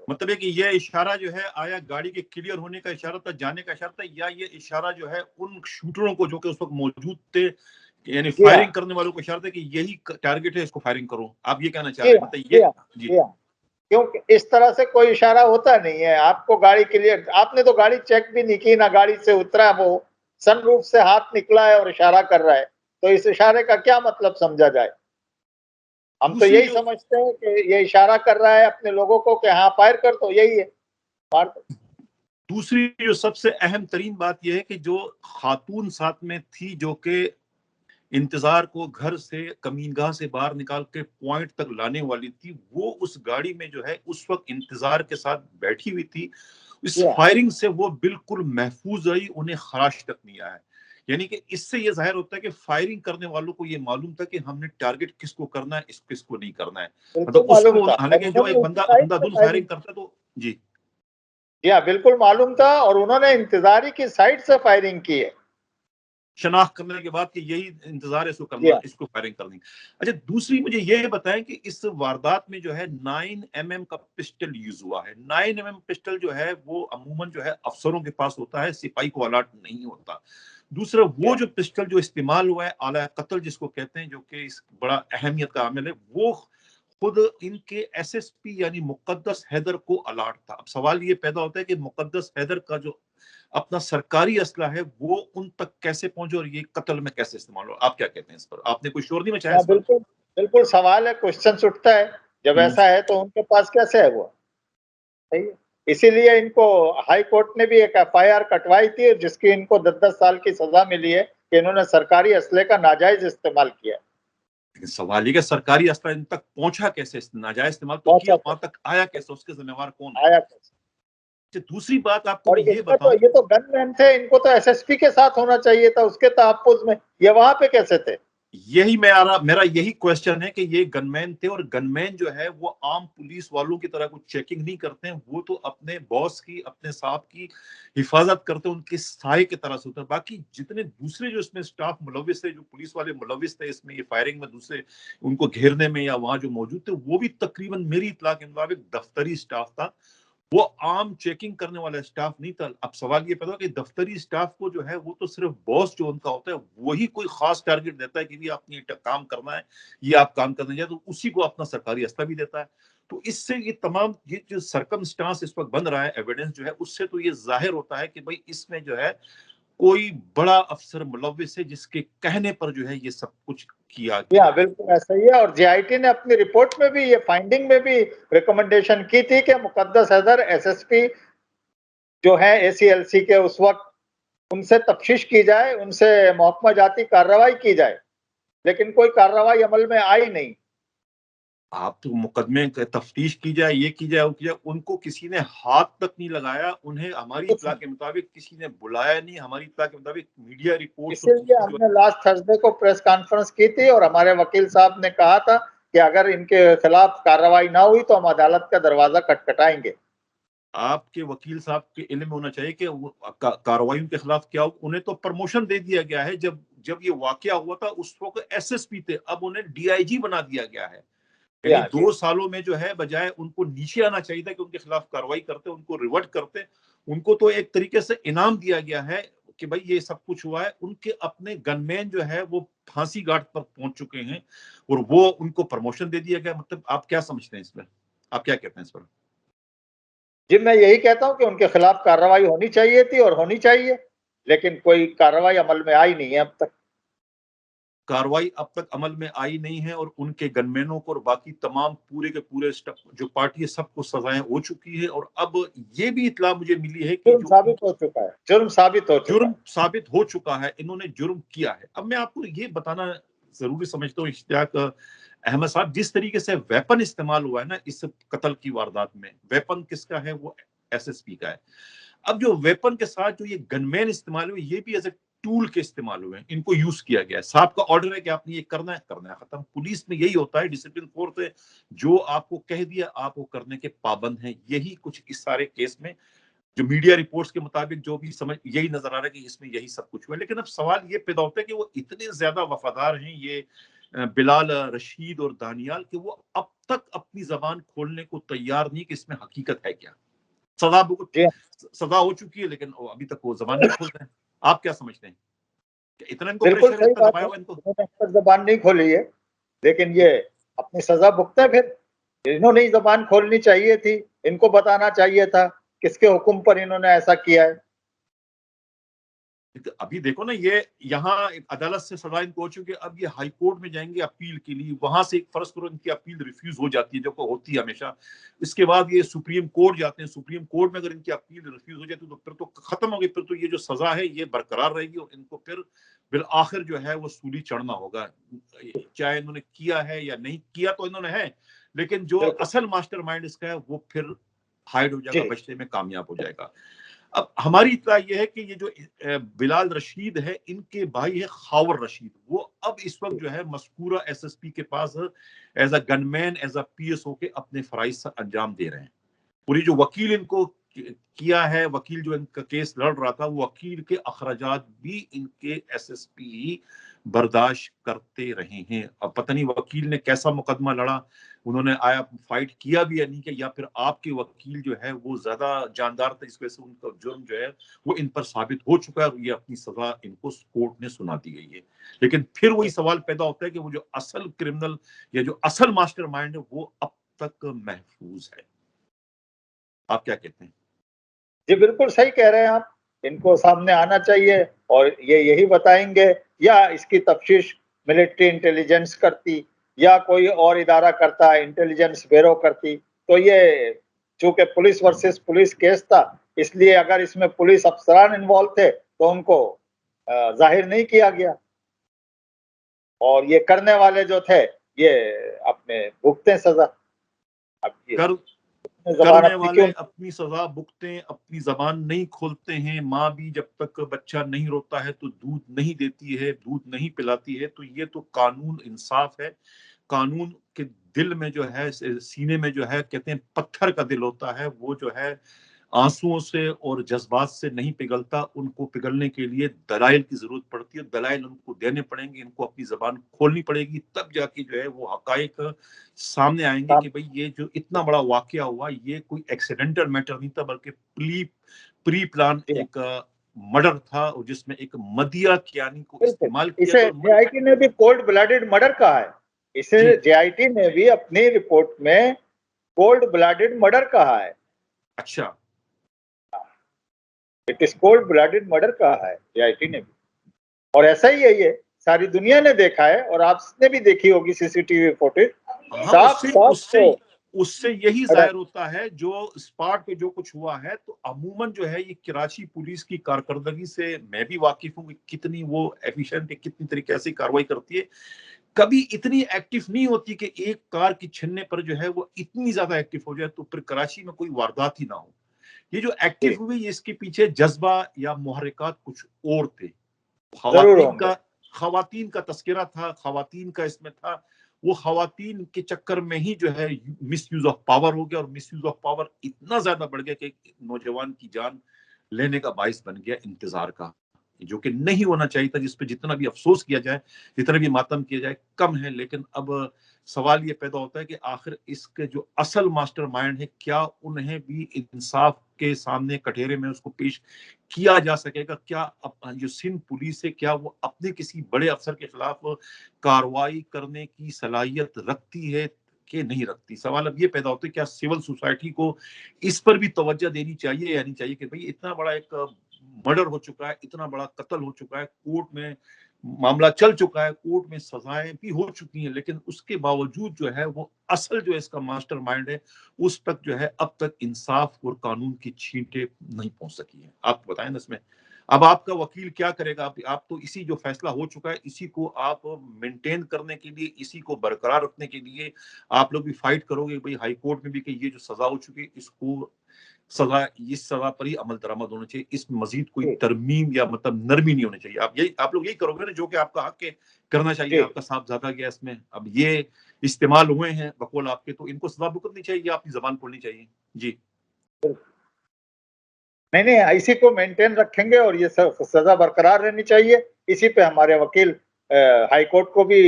مطلب ہے کہ یہ اشارہ جو ہے آیا گاڑی کے کلیئر ہونے کا اشارہ تھا, جانے کا اشارہ تھا, یا یہ اشارہ جو ہے ان شوٹروں کو جو کہ اس وقت موجود تھے, یعنی فائرنگ کرنے والوں کو اشارہ تھا کہ یہی ٹارگٹ ہے, اس کو فائرنگ کرو, آپ یہ کہنا چاہ رہے ہیں؟ مطلب یہ جی ہاں, کیونکہ اس طرح سے کوئی اشارہ ہوتا نہیں ہے. آپ کو گاڑی کلیئر, آپ نے تو گاڑی چیک بھی نہیں کی, نہ گاڑی سے اترا, وہ سن روف سے ہاتھ نکلا ہے اور اشارہ کر رہا ہے, تو اس اشارے کا کیا مطلب سمجھا جائے؟ ہم تو یہی سمجھتے ہیں کہ یہ اشارہ کر رہا ہے اپنے لوگوں کو کہ ہاں فائر کر, تو یہی ہے فائر. دوسری جو سب سے اہم ترین بات یہ ہے کہ جو خاتون ساتھ میں تھی جو کہ انتظار کو گھر سے کمینگاہ سے باہر نکال کے پوائنٹ تک لانے والی تھی, وہ اس گاڑی میں جو ہے اس وقت انتظار کے ساتھ بیٹھی ہوئی تھی. اس فائرنگ سے وہ بالکل محفوظ رہی, انہیں خراش تک نہیں آیا. یعنی کہ اس سے یہ ظاہر ہوتا ہے کہ فائرنگ کرنے والوں کو یہ معلوم تھا کہ ہم نے ٹارگٹ کس کو کرنا ہے, کس کو نہیں کرنا ہے. مطلب اس کو, حالانکہ جو ایک بندہ دھند فائرنگ کرتا ہے تو جی ہاں بالکل معلوم تھا, اور انہوں نے انتظاری کی سائڈ سے فائرنگ کی ہے. شناخت کرنے کے بعد کہ یہی انتظار ہے اس کو کرنا، Yeah. اس کو فائرنگ کرنی۔ اچھا دوسری مجھے یہ بتائیں کہ اس واردات میں جو ہے 9mm کا پسٹل یوز ہوا ہے۔ 9mm پسٹل جو ہے وہ عموماً جو ہے افسروں کے پاس ہوتا ہے، سپاہی کو الاٹ نہیں ہوتا۔ دوسرا وہ جو پسٹل جو استعمال ہوا ہے اعلی قتل جس کو کہتے ہیں، جو کہ اس بڑا اہمیت کا عامل ہے، وہ خود ان کے ایس ایس پی یعنی مقدس حیدر کو الاٹ تھا۔ اب سوال یہ پیدا ہوتا ہے کہ مقدس حیدر کا جو اپنا سرکاری اسلحہ ہے وہ ان تک کیسے پہنچے اور یہ قتل میں کیسے استعمال ہو؟ آپ کیا کہتے ہیں اس پر؟ آپ نے کوئی شور نہیں مچایا ہاں اس پر؟ بالکل بالکل سوال ہے، کوشچن اٹھتا ہے جب ایسا ہے تو ان کے پاس کیسے ہے وہ؟ صحیح ہے، اسی لیے ان کو ہائی کورٹ نے بھی ایک ایف آئی آر کٹوائی تھی جس کی ان کو 10 سال کی سزا ملی ہے کہ انہوں نے سرکاری اسلحے کا ناجائز استعمال کیا۔ لیکن سوال یہ کہ سرکاری اسلحہ ان تک پہنچا کیسے؟ ناجائز استعمال تو پہنچا کیا، وہاں تک آیا کیسے؟ اس کے ذمہ وار کون ہے؟ آیا کیسے؟ دوسری بات آپ کو اور میں اس یہ میں تو بتاؤں، یہ تو گن مین تھے، ان کو تو ایس ایس پی کے ساتھ ہونا چاہیے تھا اس کے تحفظ میں، یہ وہاں پہ کیسے تھے؟ یہی میرا یہی کوشچن ہے کہ یہ گن مین تھے، اور گن مین جو ہے وہ عام پولیس والوں کی طرح کچھ چیکنگ نہیں کرتے ہیں، وہ تو اپنے باس کی، اپنے صاحب کی حفاظت کرتے ہیں، ان کے سائے کی طرح سے ہوتا ہے۔ باقی جتنے دوسرے جو اس میں سٹاف ملوث تھے، جو پولیس والے ملوث تھے اس میں، یہ فائرنگ میں، دوسرے ان کو گھیرنے میں یا وہاں جو موجود تھے، وہ بھی تقریباً میری اطلاع کے مطابق دفتری سٹاف تھا، وہ عام چیکنگ کرنے والا سٹاف نہیں تھا۔ اب سوال یہ پیدا کہ دفتری سٹاف کو جو ہے وہ تو صرف باس جو ان کا ہوتا ہے وہی کوئی خاص ٹارگٹ دیتا ہے کہ بھی آپ نے یہ کام کرنا ہے، یہ آپ کام کرنے جائے، تو اسی کو اپنا سرکاری اسلحہ بھی دیتا ہے۔ تو اس سے یہ تمام یہ جو سرکمسٹانس اس وقت بن رہا ہے، ایویڈنس جو ہے، اس سے تو یہ ظاہر ہوتا ہے کہ بھائی اس میں جو ہے کوئی بڑا افسر ملوث ہے جس کے کہنے پر جو ہے یہ سب کچھ کیا گیا ہے۔ بالکل ایسا ہی ہے، اور جے آئی ٹی نے اپنی رپورٹ میں بھی یہ فائنڈنگ میں بھی ریکمنڈیشن کی تھی کہ مقدس حیدر ایس ایس پی جو ہے اے سی ایل سی کے اس وقت ان سے تفتیش کی جائے، ان سے محکمہ جاتی کارروائی کی جائے، لیکن کوئی کارروائی عمل میں آئی نہیں۔ آپ تو مقدمے کا تفتیش کی جائے، یہ کی جائے، وہ کی جائے، ان کو کسی نے ہاتھ تک نہیں لگایا، انہیں ہماری اطلاع کے مطابق کسی نے بلایا نہیں، ہماری اطلاع کے مطابق میڈیا رپورٹس اور اسی لیے دوسری ہم جو نے لاسٹ تھرسڈے کو پریس کانفرنس کی تھی اور ہمارے وکیل صاحب نے کہا تھا کہ اگر ان کے خلاف کارروائی نہ ہوئی تو ہم عدالت کا دروازہ کھٹکھٹائیں گے۔ آپ کے وکیل صاحب کے علم میں ہونا چاہیے کہ کارروائیوں کے خلاف کیا ہو، انہیں تو پرموشن دے دیا گیا ہے۔ جب یہ واقعہ ہوا تھا اس وقت ایس ایس پی تھے، اب انہیں ڈی آئی جی بنا دیا گیا ہے۔ یعنی 2 سالوں میں جو ہے بجائے ان کو نیچے آنا چاہیے تھا کہ ان کے خلاف کارروائی کرتے، ان کو ریورٹ کرتے، ان کو تو ایک طریقے سے انعام دیا گیا ہے کہ بھائی یہ سب کچھ ہوا ہے۔ ان کے اپنے گن مین جو ہے وہ پھانسی گھاٹ پر پہنچ چکے ہیں اور وہ ان کو پرموشن دے دیا گیا۔ مطلب آپ کیا سمجھتے ہیں اس میں؟ آپ کیا کہتے ہیں اس پر؟ جی میں یہی کہتا ہوں کہ ان کے خلاف کارروائی ہونی چاہیے تھی اور ہونی چاہیے، لیکن کوئی کارروائی عمل میں آئی نہیں ہے اب تک۔ کاروائی اب تک عمل میں آئی نہیں ہے، اور ان کے گن مینوں کو اور باقی تمام پورے کے پورے جو پارٹی ہے سب کو سزائیں ہو چکی ہے، اور اب یہ بھی اطلاع مجھے ملی ہے کہ جرم ثابت ہو چکا ہے، جرم ثابت ہو چکا جرم ہے۔ ثابت ہو چکا ہے، انہوں نے جرم کیا ہے۔ اب میں آپ کو یہ بتانا ضروری سمجھتا ہوں اشتیاق احمد صاحب، جس طریقے سے ویپن استعمال ہوا ہے نا اس قتل کی واردات میں، ویپن کس کا ہے؟ وہ ایس ایس پی کا ہے۔ اب جو ویپن کے ساتھ جو یہ گن مین استعمال ہوئے، یہ بھی ایز اے ٹول کے استعمال ہوئے ہیں، ان کو یوز کیا گیا ہے۔ صاحب کا آرڈر ہے کہ آپ نے یہ کرنا ہے ختم۔ پولیس میں یہی ہوتا ہے، ڈسپلن فورس ہے، جو آپ کو کہہ دیا آپ وہ کرنے کے پابند ہیں۔ یہی کچھ اس سارے کیس میں جو میڈیا رپورٹس کے مطابق جو بھی سمجھ یہی نظر آ رہا ہے کہ اس میں یہی سب کچھ ہوا ہے۔ لیکن اب سوال یہ پیدا ہوتا ہے کہ وہ اتنے زیادہ وفادار ہیں یہ بلال رشید اور دانیال کہ وہ اب تک اپنی زبان کھولنے کو تیار نہیں کہ اس میں حقیقت ہے کیا۔ سزا ہو چکی ہے لیکن ابھی تک وہ زبان نہیں کھولتے ہیں۔ آپ کیا سمجھتے ہیں کہ اتنا ان کو بالکل پریشر ہے، صحیح اتنا بات دبایا ہے، ہوا ان کو؟ انہوں نے اب تک زبان نہیں کھولی ہے، لیکن یہ اپنی سزا بھگتے پھر۔ انہوں نے ہی زبان کھولنی چاہیے تھی، ان کو بتانا چاہیے تھا کس کے حکم پر انہوں نے ایسا کیا ہے۔ ابھی دیکھو نا، یہ یہاں عدالت سے سزا ان کو ہو چکی ہے، اب یہ ہائی کورٹ میں جائیں گے اپیل کے لیے، وہاں سے ایک فرض کرو ان کی اپیل ریفیوز ہو جاتی ہے جو کہ ہوتی ہے ہمیشہ، اس کے بعد یہ سپریم کورٹ جاتے ہیں، سپریم کورٹ میں اگر ان کی اپیل ریفیوز ہو جاتی ہے تو پھر تو ختم ہو گئی، پھر تو یہ جو سزا ہے یہ برقرار رہے گی اور ان کو پھر بالآخر جو ہے وہ سولی چڑھنا ہوگا، چاہے انہوں نے کیا ہے یا نہیں کیا تو انہوں نے ہے، لیکن جو اصل ماسٹر مائنڈ اس کا ہے وہ پھر ہائیڈ ہو جائے گا، بچنے میں کامیاب ہو جائے گا۔ اب ہماری اطلاع یہ ہے کہ یہ جو بلال رشید ہے، ان کے بھائی ہے خاور رشید، وہ اب اس وقت جو ہے مذکورہ ایس ایس پی کے پاس as a gunman as, a P S O او کے اپنے فرائض انجام دے رہے ہیں، اور یہ جو وکیل ان کو کیا ہے. وکیل جو ان کا کیس لڑ رہا تھا، وہ وکیل کے اخراجات بھی ان کے ایس ایس پی برداشت کرتے رہے ہیں. اب پتہ نہیں وکیل نے کیسا مقدمہ لڑا، انہوں نے آیا فائٹ کیا بھی یا نہیں کیا، یا پھر آپ کے وکیل جو ہے وہ زیادہ جاندار تھا، اس وجہ سے ان کا جرم جو ہے وہ ان پر ثابت ہو چکا ہے اور یہ اپنی سزا ان کو کورٹ نے سنا دی گئی ہے. لیکن پھر وہی سوال پیدا ہوتا ہے کہ وہ جو اصل کرمنل یا جو اصل ماسٹر مائنڈ ہے وہ اب تک محفوظ ہے. آپ کیا کہتے ہیں؟ جی بالکل صحیح کہہ رہے ہیں آپ. ان کو سامنے آنا چاہیے اور یہ یہی بتائیں گے، یا اس کی تفتیش ملٹری انٹیلیجنس کرتی یا کوئی اور ادارہ کرتا ہے، انٹیلیجنس بیورو کرتی. تو یہ چونکہ پولیس ورسز پولیس کیس تھا، اس لیے اگر اس میں پولیس افسران انوالو تھے تو ان کو ظاہر نہیں کیا گیا، اور یہ کرنے والے جو تھے یہ اپنے بھگتے سزا. اب یہ زبان کرنے اپنی والے کیوں؟ اپنی سزا بھگتے، اپنی زبان نہیں کھولتے ہیں. ماں بھی جب تک بچہ نہیں روتا ہے تو دودھ نہیں دیتی ہے، دودھ نہیں پلاتی ہے. تو یہ تو قانون انصاف ہے. قانون کے دل میں جو ہے، سینے میں جو ہے، کہتے ہیں پتھر کا دل ہوتا ہے، وہ جو ہے آنسوؤں سے اور جذبات سے نہیں پگھلتا. ان کو پگھلنے کے لیے دلائل کی ضرورت پڑتی ہے. دلائل ان کو دینے پڑیں گے، ان کو اپنی زبان کھولنی پڑے گی، تب جا کے جو ہے وہ حقائق سامنے آئیں گے کہ بھئی یہ جو اتنا بڑا واقعہ ہوا یہ کوئی ایکسیڈنٹل میٹر نہیں تھا، بلکہ پری پلان ایک مرڈر تھا، جس میں ایک مدیہ کیانی کو استعمال کیا اسے گیا. جے آئی ٹی نے بھی کولڈ بلڈڈ مرڈر کہا ہے. اسے جے آئی ٹی نے بھی اپنی رپورٹ میں کولڈ بلڈڈ مرڈر کہا ہے. اچھا، it is called blooded murder کہا ہے جے آئی ٹی نے بھی. اور ایسا ہی ہے، یہ ساری دنیا نے دیکھا ہے اور آپ نے بھی دیکھی ہوگی سی سی ٹی وی فوٹیج. ہاں، صاف صاف اس سے یہی ظاہر ہوتا ہے جو اسپاٹ پہ جو کچھ ہوا ہے. تو عموماً جو ہے یہ کراچی پولیس کی کارکردگی سے میں بھی واقف ہوں کہ کتنی وہ ایفیشینٹ ہے، کتنی طریقے سے کاروائی کرتی ہے. کبھی اتنی ایکٹیو نہیں ہوتی کہ ایک کار کی چھننے پر جو ہے وہ اتنی زیادہ ایکٹیو ہو جائے تو پھر کراچی میں کوئی واردات ہی نہ ہو. یہ جو ایکٹیو ہوئی، اس کے پیچھے جذبہ یا محرکات کچھ اور تھے. خواتین کا تذکرہ تھا، خواتین کا اس میں تھا. وہ خواتین کے چکر میں ہی جو ہے مس یوز آف پاور ہو گیا، اور مس یوز آف پاور اتنا زیادہ بڑھ گیا کہ نوجوان کی جان لینے کا باعث بن گیا انتظار کا، جو کہ نہیں ہونا چاہیے تھا. جس پہ جتنا بھی افسوس کیا جائے، جتنا بھی ماتم کیا جائے کم ہے. لیکن اب سوال یہ پیدا ہوتا ہے کہ آخر اس کے جو اصل ماسٹر مائنڈ ہے، کیا انہیں بھی انصاف کے سامنے کٹہرے میں اس کو پیش کیا جا سکے گا؟ کیا جو سندھ پولیس ہے کیا وہ اپنے کسی بڑے افسر کے خلاف کاروائی کرنے کی صلاحیت رکھتی ہے کہ نہیں رکھتی؟ سوال اب یہ پیدا ہوتا ہے کیا سول سوسائٹی کو اس پر بھی توجہ دینی چاہیے یا نہیں چاہیے کہ بھئی اتنا بڑا ایک مرڈر ہو چکا ہے، اتنا بڑا قتل ہو چکا ہے، کورٹ میں معاملہ چل چکا ہے، کورٹ میں سزائیں بھی ہو چکی ہیں، لیکن اس کے باوجود جو ہے وہ اصل جو اس کا ماسٹر مائنڈ ہے اس تک جو ہے اب تک انصاف اور قانون کی چھینٹیں نہیں پہنچ سکی ہیں. آپ بتائیں نا اس میں اب آپ کا وکیل کیا کرے گا؟ آپ تو اسی جو فیصلہ ہو چکا ہے اسی کو آپ مینٹین کرنے کے لیے، اسی کو برقرار رکھنے کے لیے آپ لوگ بھی فائٹ کرو گے بھئی ہائی کورٹ میں بھی کہ یہ جو سزا ہو چکی ہے اس کو اس سزا پر ہی عمل درآمد ہونا چاہیے، اس میں مزید کوئی ترمیم یا مطلب نرمی نہیں ہونی چاہیے. آپ لوگ یہی کرو گے نا جو کہ آپ کا حق ہے کرنا چاہیے. آپ کا صاحب زیادہ گیا اس میں، اب یہ استعمال ہوئے ہیں بقول آپ کے، تو ان کو سزا بھگتنی چاہیے یا اپنی زبان کھولنی چاہیے؟ جی نہیں اسی کو مینٹین رکھیں گے اور یہ سزا برقرار رہنی چاہیے. اسی پہ ہمارے وکیل ہائی کورٹ کو بھی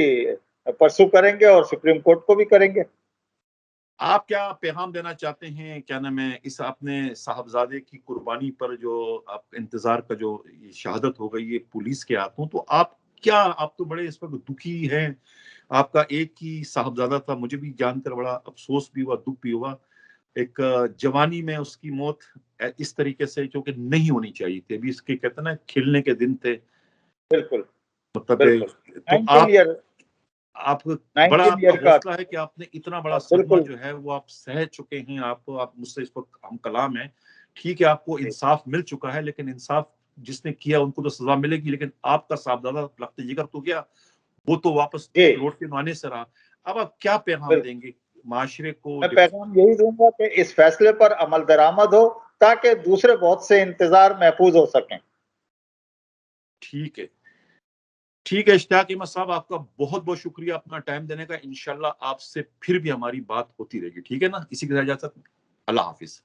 پرسو کریں گے اور سپریم کورٹ کو بھی کریں گے. آپ کیا پیغام دینا چاہتے ہیں، کیا نام ہے، اس اپنے صاحبزادے کی قربانی پر جو آپ انتظار کا جو شہادت ہو گئی ہے پولیس کے ہاتھوں، تو آپ تو بڑے اس وقت دکھی ہیں. آپ کا ایک ہی صاحبزادہ تھا، مجھے بھی جان کر بڑا افسوس بھی ہوا، دکھ بھی ہوا. ایک جوانی میں اس کی موت اس طریقے سے جو کہ نہیں ہونی چاہیے تھی. ابھی اس کے کہتے ہیں نا کھلنے کے دن تھے. بالکل مطلب تو 19 آپ بڑا آپ کا ایئر کا حوصلہ ہے کہ آپ نے اتنا بڑا صدمہ بالکل جو ہے وہ آپ سہ چکے ہیں. آپ مجھ سے اس وقت ہم کلام ہیں. ٹھیک ہے، آپ کو انصاف مل چکا ہے، لیکن انصاف جس نے کیا ان کو تو سزا ملے گی، لیکن آپ کا صاحبزادہ لخت جگر تو گیا، وہ تو واپس لوٹ کے آنے سے رہا. اب آپ کیا پیغام دیں گے معاشرے کو؟ میں پیغام یہی دوں گا کہ اس فیصلے پر عمل درآمد ہو تاکہ دوسرے بہت سے انتظار محفوظ ہو سکیں. ٹھیک ہے اشتیاق احمد صاحب، آپ کا بہت بہت شکریہ اپنا ٹائم دینے کا. انشاءاللہ آپ سے پھر بھی ہماری بات ہوتی رہے گی. ٹھیک ہے نا؟ اسی کے ساتھ اجازت. اللہ حافظ.